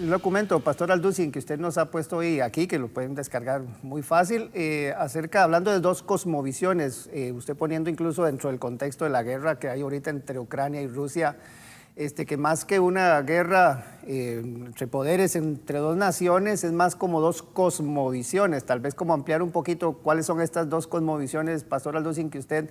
El documento, Pastor Alducin, que usted nos ha puesto hoy aquí, que lo pueden descargar muy fácil, hablando de dos cosmovisiones, usted poniendo incluso dentro del contexto de la guerra que hay ahorita entre Ucrania y Rusia, que más que una guerra entre poderes, entre dos naciones, es más como dos cosmovisiones. Tal vez como ampliar un poquito cuáles son estas dos cosmovisiones, Pastor Alducin, que usted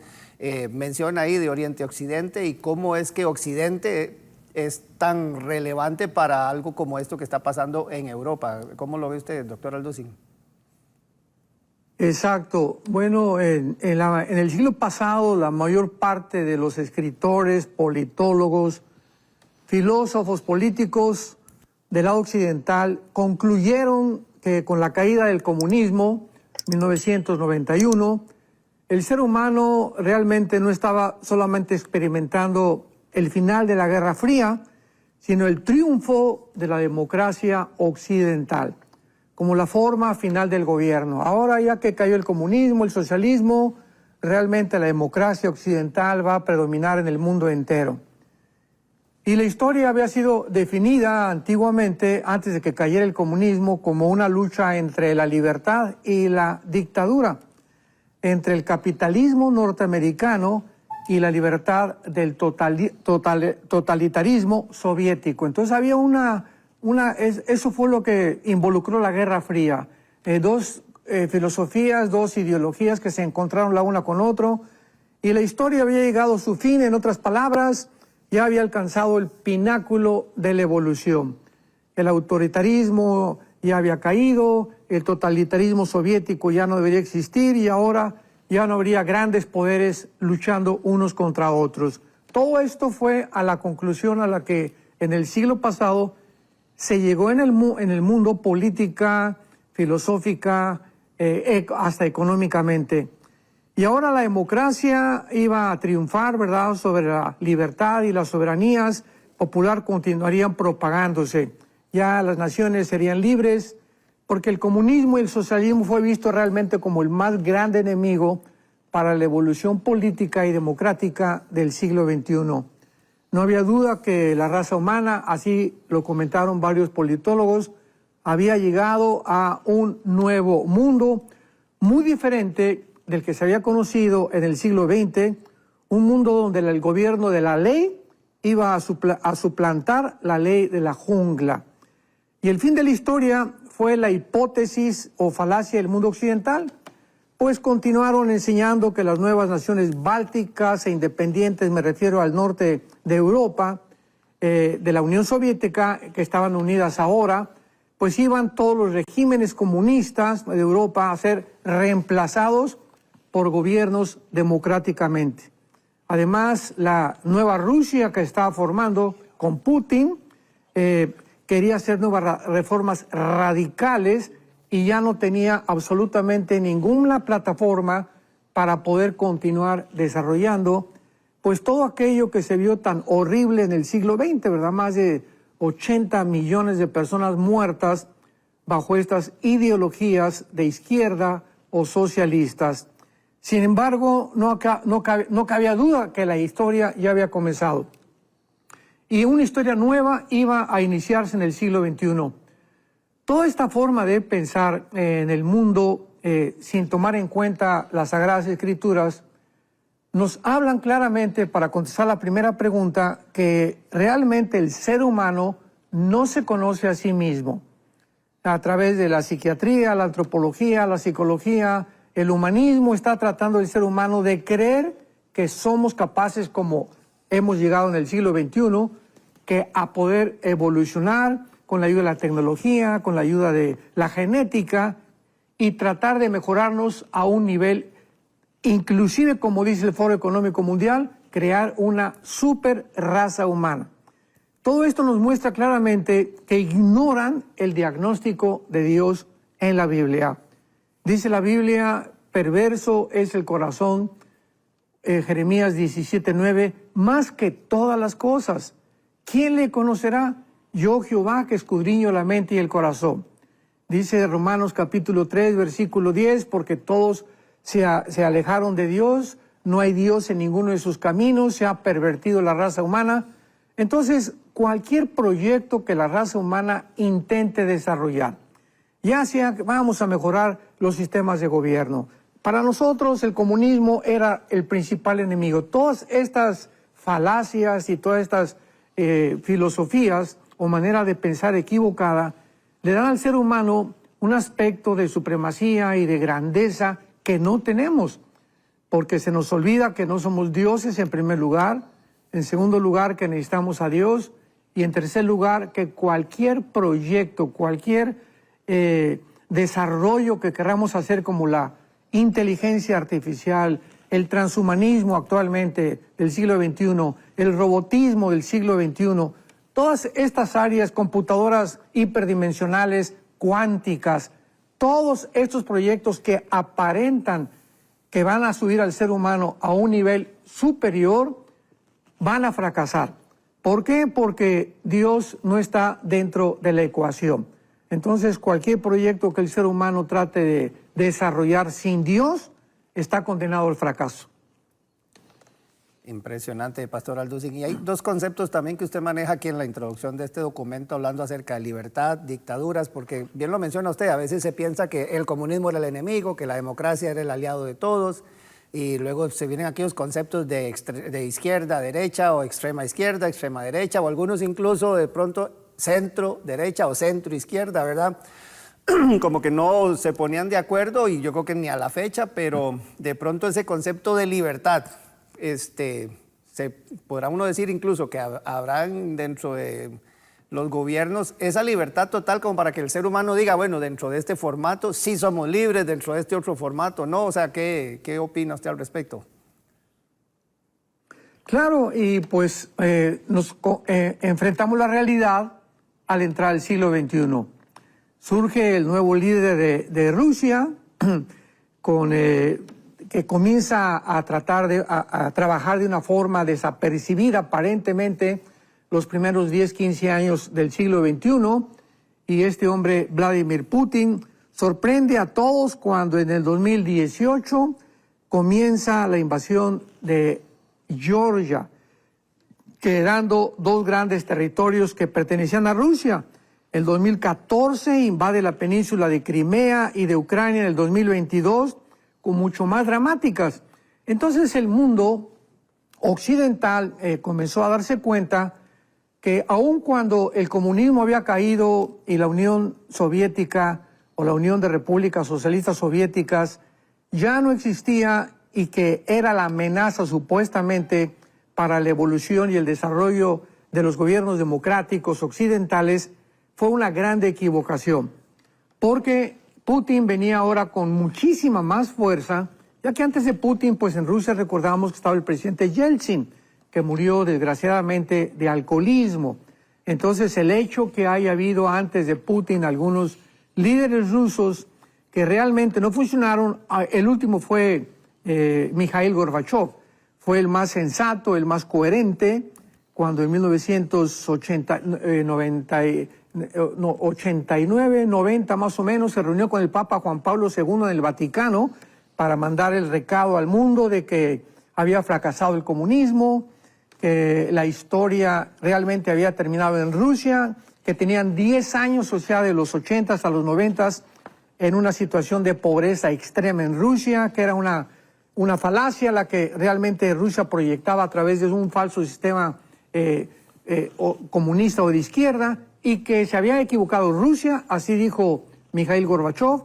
menciona ahí de Oriente a Occidente, y cómo es que Occidente es tan relevante para algo como esto que está pasando en Europa. ¿Cómo lo ve usted, doctor Alducin? Exacto. Bueno, en el siglo pasado la mayor parte de los escritores, politólogos, filósofos políticos del lado occidental concluyeron que con la caída del comunismo, 1991, el ser humano realmente no estaba solamente experimentando el final de la Guerra Fría, sino el triunfo de la democracia occidental, como la forma final del gobierno. Ahora, ya que cayó el comunismo, el socialismo, realmente la democracia occidental va a predominar en el mundo entero. Y la historia había sido definida antiguamente, antes de que cayera el comunismo, como una lucha entre la libertad y la dictadura, entre el capitalismo norteamericano y la libertad del totalitarismo soviético. Entonces había eso fue lo que involucró la Guerra Fría. Dos filosofías, dos ideologías que se encontraron la una con otro, y la historia había llegado a su fin. En otras palabras, ya había alcanzado el pináculo de la evolución. El autoritarismo ya había caído, el totalitarismo soviético ya no debería existir, y ahora ya no habría grandes poderes luchando unos contra otros. Todo esto fue a la conclusión a la que en el siglo pasado se llegó en el mundo política, filosófica, hasta económicamente. Y ahora la democracia iba a triunfar, ¿verdad?, sobre la libertad, y las soberanías popular continuarían propagándose. Ya las naciones serían libres, porque el comunismo y el socialismo fue visto realmente como el más grande enemigo para la evolución política y democrática del siglo XXI. No había duda que la raza humana, así lo comentaron varios politólogos, había llegado a un nuevo mundo muy diferente del que se había conocido en el siglo XX, un mundo donde el gobierno de la ley iba a suplantar la ley de la jungla. Y el fin de la historia fue la hipótesis o falacia del mundo occidental, pues continuaron enseñando que las nuevas naciones bálticas e independientes, me refiero al norte de Europa, de la Unión Soviética, que estaban unidas ahora, pues iban todos los regímenes comunistas de Europa a ser reemplazados por gobiernos democráticamente. Además, la nueva Rusia que estaba formando con Putin quería hacer nuevas reformas radicales, y ya no tenía absolutamente ninguna plataforma para poder continuar desarrollando pues todo aquello que se vio tan horrible en el siglo XX, ¿verdad? Más de 80 millones de personas muertas bajo estas ideologías de izquierda o socialistas. Sin embargo, no cabía duda que la historia ya había comenzado. Y una historia nueva iba a iniciarse en el siglo XXI. Toda esta forma de pensar en el mundo, sin tomar en cuenta las Sagradas Escrituras, nos hablan claramente, para contestar la primera pregunta, que realmente el ser humano no se conoce a sí mismo. A través de la psiquiatría, la antropología, la psicología, el humanismo está tratando el ser humano de creer que somos capaces, como hemos llegado en el siglo XXI, que a poder evolucionar con la ayuda de la tecnología, con la ayuda de la genética, y tratar de mejorarnos a un nivel, inclusive, como dice el Foro Económico Mundial, crear una super raza humana. Todo esto nos muestra claramente que ignoran el diagnóstico de Dios en la Biblia. Dice la Biblia, perverso es el corazón, Jeremías 17:9, más que todas las cosas. ¿Quién le conocerá? Yo, Jehová, que escudriño la mente y el corazón. Dice Romanos capítulo 3, versículo 10, porque todos se alejaron de Dios, no hay Dios en ninguno de sus caminos, se ha pervertido la raza humana. Entonces, cualquier proyecto que la raza humana intente desarrollar. Ya sea que vamos a mejorar los sistemas de gobierno. Para nosotros el comunismo era el principal enemigo. Todas estas falacias y todas estas filosofías o manera de pensar equivocada le dan al ser humano un aspecto de supremacía y de grandeza que no tenemos, porque se nos olvida que no somos dioses en primer lugar, en segundo lugar que necesitamos a Dios y en tercer lugar que cualquier proyecto, cualquier desarrollo que queramos hacer como la inteligencia artificial, el transhumanismo actualmente del siglo XXI, el robotismo del siglo XXI, todas estas áreas, computadoras hiperdimensionales, cuánticas, todos estos proyectos que aparentan que van a subir al ser humano a un nivel superior, van a fracasar. ¿Por qué? Porque Dios no está dentro de la ecuación. Entonces, cualquier proyecto que el ser humano trate de desarrollar sin Dios está condenado al fracaso. Impresionante, Pastor Alducin. Y hay dos conceptos también que usted maneja aquí en la introducción de este documento, hablando acerca de libertad, dictaduras, porque bien lo menciona usted, a veces se piensa que el comunismo era el enemigo, que la democracia era el aliado de todos, y luego se vienen aquellos conceptos de izquierda, derecha, o extrema izquierda, extrema derecha, o algunos incluso de pronto centro derecha o centro izquierda, ¿verdad? Como que no se ponían de acuerdo, y yo creo que ni a la fecha, pero de pronto ese concepto de libertad, se podrá uno decir incluso que habrán dentro de los gobiernos esa libertad total como para que el ser humano diga, bueno, dentro de este formato sí somos libres, dentro de este otro formato no. O sea, ¿qué opina usted al respecto? Claro, y pues nos enfrentamos la realidad al entrar al siglo XXI. Surge el nuevo líder de Rusia, que comienza a trabajar de una forma desapercibida aparentemente los primeros 10, 15 años del siglo XXI, y este hombre, Vladimir Putin, sorprende a todos cuando en el 2018 comienza la invasión de Georgia, quedando dos grandes territorios que pertenecían a Rusia. El 2014 invade la península de Crimea y de Ucrania en el 2022, con mucho más dramáticas. Entonces el mundo occidental comenzó a darse cuenta que aun cuando el comunismo había caído y la Unión Soviética o la Unión de Repúblicas Socialistas Soviéticas ya no existía y que era la amenaza supuestamente para la evolución y el desarrollo de los gobiernos democráticos occidentales, fue una grande equivocación, porque Putin venía ahora con muchísima más fuerza, ya que antes de Putin, pues en Rusia recordamos que estaba el presidente Yeltsin, que murió desgraciadamente de alcoholismo. Entonces el hecho que haya habido antes de Putin algunos líderes rusos que realmente no funcionaron, el último fue Mikhail Gorbachev, fue el más sensato, el más coherente, cuando en 1989, 90 más o menos, se reunió con el Papa Juan Pablo II en el Vaticano para mandar el recado al mundo de que había fracasado el comunismo, que la historia realmente había terminado en Rusia, que tenían 10 años, o sea, de los 80 a los 90, en una situación de pobreza extrema en Rusia, que era una falacia la que realmente Rusia proyectaba a través de un falso sistema comunista o de izquierda, y que se había equivocado Rusia, así dijo Mikhail Gorbachev,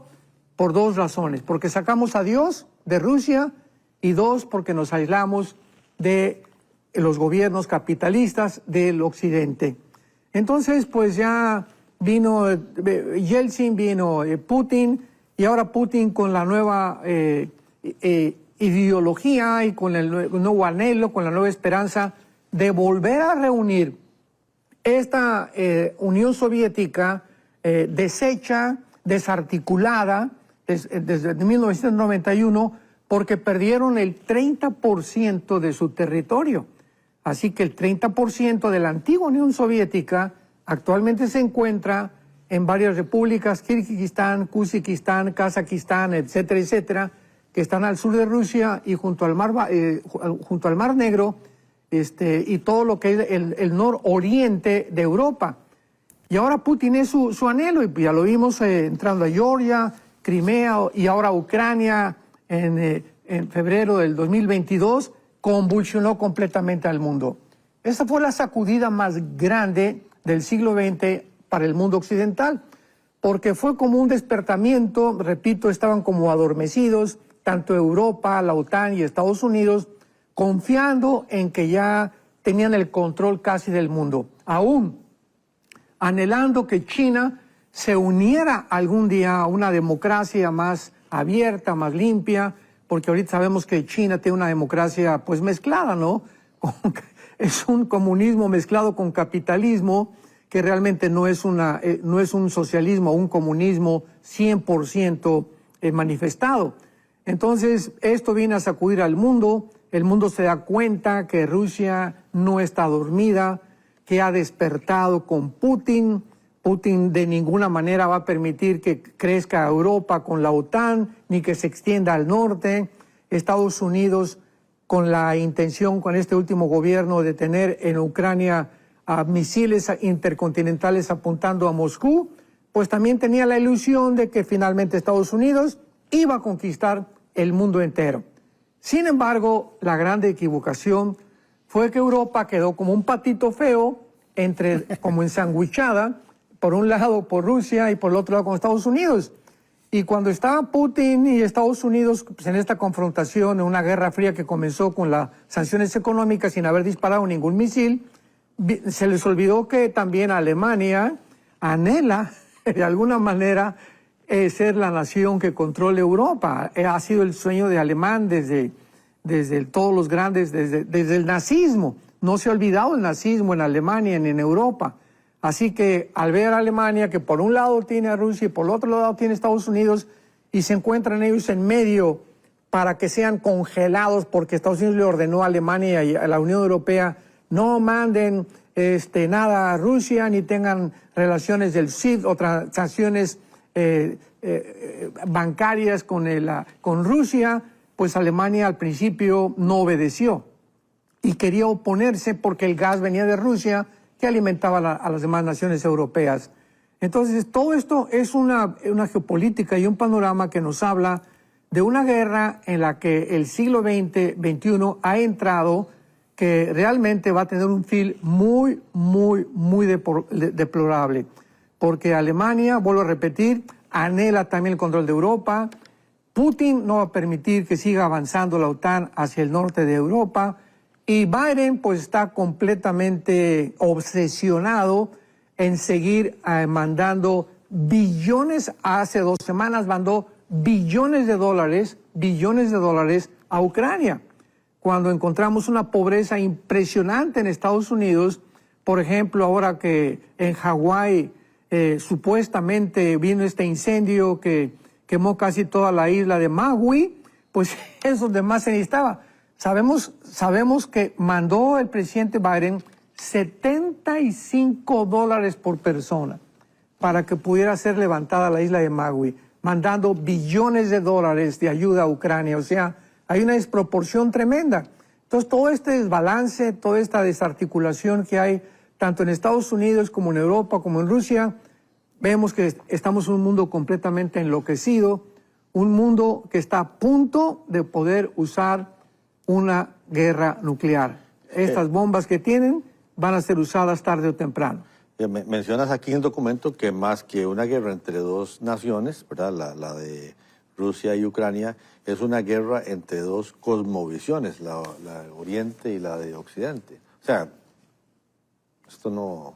por dos razones: porque sacamos a Dios de Rusia, y dos, porque nos aislamos de los gobiernos capitalistas del occidente. Entonces, pues ya vino Yeltsin, vino Putin, y ahora Putin con la nueva ideología y con el nuevo anhelo, con la nueva esperanza de volver a reunir esta Unión Soviética deshecha, desarticulada desde 1991, porque perdieron el 30% de su territorio. Así que el 30% de la antigua Unión Soviética actualmente se encuentra en varias repúblicas: Kirguistán, Kazajistán, Kazajistán, etcétera, etcétera, que están al sur de Rusia y junto al Mar Negro, y todo lo que es el nororiente de Europa. Y ahora Putin es su anhelo, y ya lo vimos entrando a Georgia, Crimea y ahora Ucrania en febrero del 2022, convulsionó completamente al mundo. Esa fue la sacudida más grande del siglo XX para el mundo occidental, porque fue como un despertamiento, repito, estaban como adormecidos, tanto Europa, la OTAN y Estados Unidos, confiando en que ya tenían el control casi del mundo, aún anhelando que China se uniera algún día a una democracia más abierta, más limpia, porque ahorita sabemos que China tiene una democracia pues mezclada, ¿no? Es un comunismo mezclado con capitalismo, que realmente no es un socialismo o un comunismo 100% manifestado. Entonces, esto viene a sacudir al mundo. El mundo se da cuenta que Rusia no está dormida, que ha despertado con Putin. Putin de ninguna manera va a permitir que crezca Europa con la OTAN, ni que se extienda al norte. Estados Unidos, con la intención, con este último gobierno, de tener en Ucrania misiles intercontinentales apuntando a Moscú, pues también tenía la ilusión de que finalmente Estados Unidos iba a conquistar el mundo entero. Sin embargo, la grande equivocación fue que Europa quedó como un patito feo, como ensanguichada, por un lado por Rusia y por el otro lado con Estados Unidos. Y cuando estaban Putin y Estados Unidos pues, en esta confrontación, en una guerra fría que comenzó con las sanciones económicas sin haber disparado ningún misil, se les olvidó que también Alemania anhela, de alguna manera, ser la nación que controle Europa. Ha sido el sueño de Alemán desde todos los grandes, desde el nazismo. No se ha olvidado el nazismo en Alemania ni en Europa. Así que al ver a Alemania, que por un lado tiene a Rusia y por el otro lado tiene a Estados Unidos, y se encuentran ellos en medio para que sean congelados, porque Estados Unidos le ordenó a Alemania y a la Unión Europea: no manden nada a Rusia, ni tengan relaciones del SWIFT o transacciones bancarias con Rusia. Pues Alemania al principio no obedeció y quería oponerse porque el gas venía de Rusia, que alimentaba a las demás naciones europeas. Entonces, todo esto es una geopolítica y un panorama que nos habla de una guerra en la que el siglo XX, XXI ha entrado, que realmente va a tener un fin muy, muy, muy deplorable. Porque Alemania, vuelvo a repetir, anhela también el control de Europa. Putin no va a permitir que siga avanzando la OTAN hacia el norte de Europa. Y Biden pues está completamente obsesionado en seguir mandando billones. Hace 2 semanas mandó billones de dólares a Ucrania. Cuando encontramos una pobreza impresionante en Estados Unidos, por ejemplo, ahora que en Hawái supuestamente vino este incendio que quemó casi toda la isla de Maui, pues es donde más se necesitaba. Sabemos que mandó el presidente Biden $75 por persona para que pudiera ser levantada la isla de Maui, mandando billones de dólares de ayuda a Ucrania. O sea, hay una desproporción tremenda. Entonces, todo este desbalance, toda esta desarticulación que hay, tanto en Estados Unidos como en Europa, como en Rusia, vemos que estamos en un mundo completamente enloquecido, un mundo que está a punto de poder usar una guerra nuclear. Estas bombas que tienen van a ser usadas tarde o temprano. Mencionas aquí en el documento que más que una guerra entre 2 naciones, ¿verdad? La de Rusia y Ucrania, es una guerra entre 2 cosmovisiones, la de Oriente y la de Occidente. O sea, esto no...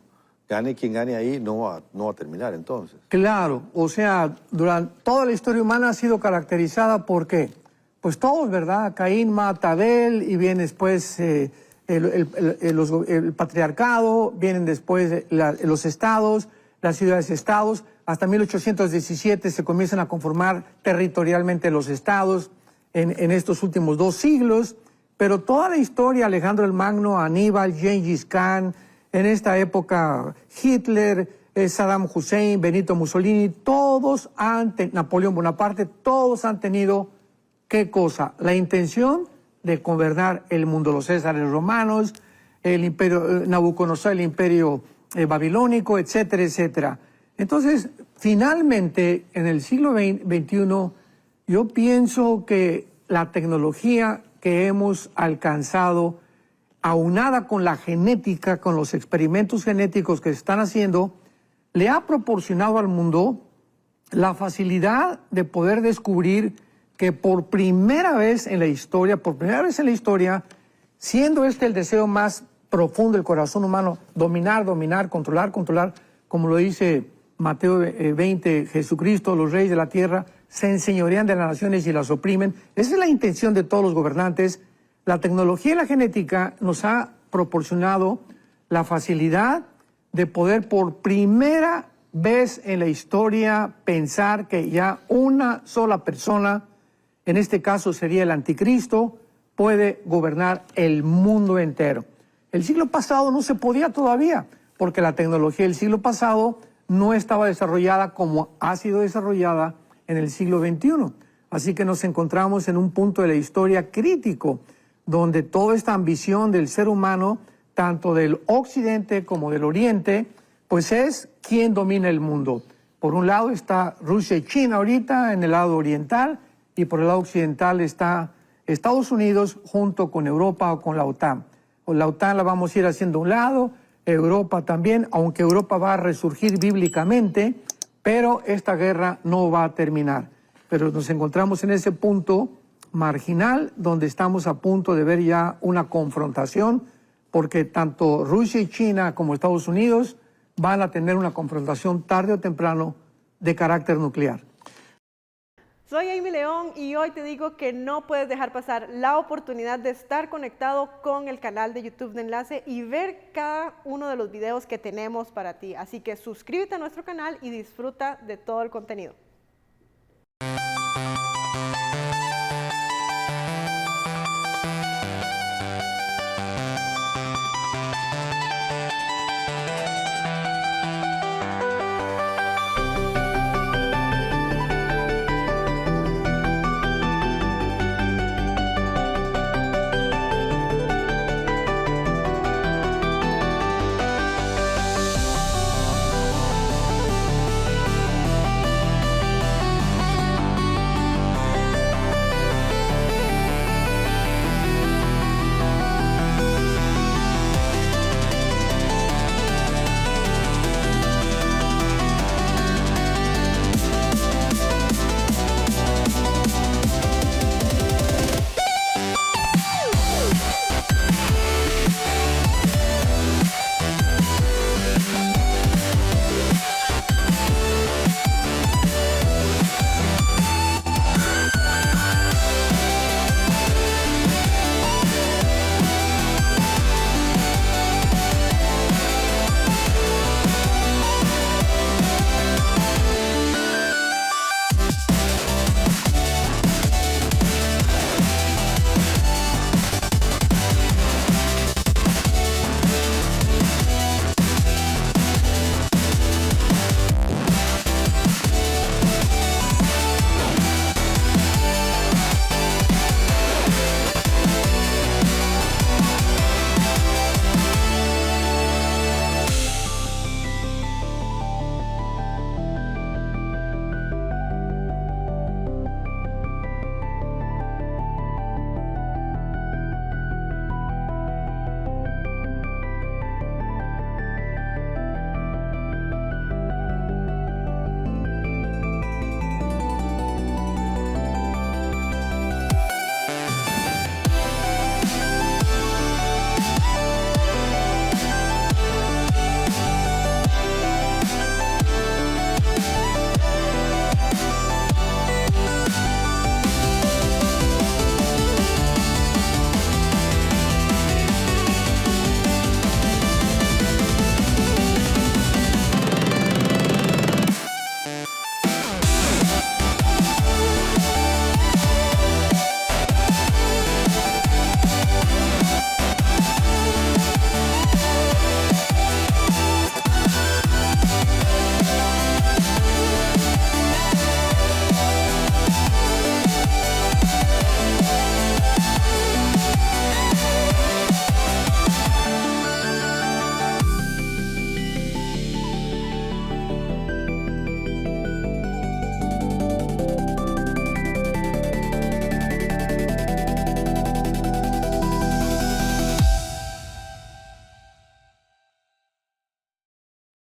Gane quien gane ahí, no va a terminar entonces. Claro, o sea, durante toda la historia humana ha sido caracterizada por ¿qué? Pues todos, ¿verdad? Caín mata a Abel, y viene después el patriarcado, vienen después los estados, las ciudades-estados. Hasta 1817 se comienzan a conformar territorialmente los estados en estos últimos 2 siglos. Pero toda la historia, Alejandro el Magno, Aníbal, Gengis Khan, en esta época Hitler, Saddam Hussein, Benito Mussolini, Napoleón Bonaparte, todos han tenido, ¿qué cosa? La intención de gobernar el mundo, los Césares romanos, el imperio Nabucodonosor, el imperio babilónico, etcétera, etcétera. Entonces, finalmente, en el siglo XXI, yo pienso que la tecnología que hemos alcanzado, aunada con la genética, con los experimentos genéticos que se están haciendo, le ha proporcionado al mundo la facilidad de poder descubrir que por primera vez en la historia, siendo este el deseo más profundo del corazón humano, dominar, controlar, como lo dice Mateo 20, Jesucristo, los reyes de la tierra se enseñorean de las naciones y las oprimen. Esa es la intención de todos los gobernantes. La tecnología y la genética nos ha proporcionado la facilidad de poder por primera vez en la historia pensar que ya una sola persona, en este caso sería el anticristo, puede gobernar el mundo entero. El siglo pasado no se podía todavía, porque la tecnología del siglo pasado no estaba desarrollada como ha sido desarrollada en el siglo XXI. Así que nos encontramos en un punto de la historia crítico, donde toda esta ambición del ser humano, tanto del occidente como del oriente, pues es quien domina el mundo. Por un lado está Rusia y China ahorita en el lado oriental, y por el lado occidental está Estados Unidos junto con Europa o con la OTAN. O la OTAN la vamos a ir haciendo a un lado, Europa también, aunque Europa va a resurgir bíblicamente, pero esta guerra no va a terminar. Pero nos encontramos en ese punto marginal donde estamos a punto de ver ya una confrontación, porque tanto Rusia y China como Estados Unidos van a tener una confrontación tarde o temprano de carácter nuclear. Soy Amy León y hoy te digo que no puedes dejar pasar la oportunidad de estar conectado con el canal de YouTube de Enlace y ver cada uno de los videos que tenemos para ti. Así que suscríbete a nuestro canal y disfruta de todo el contenido.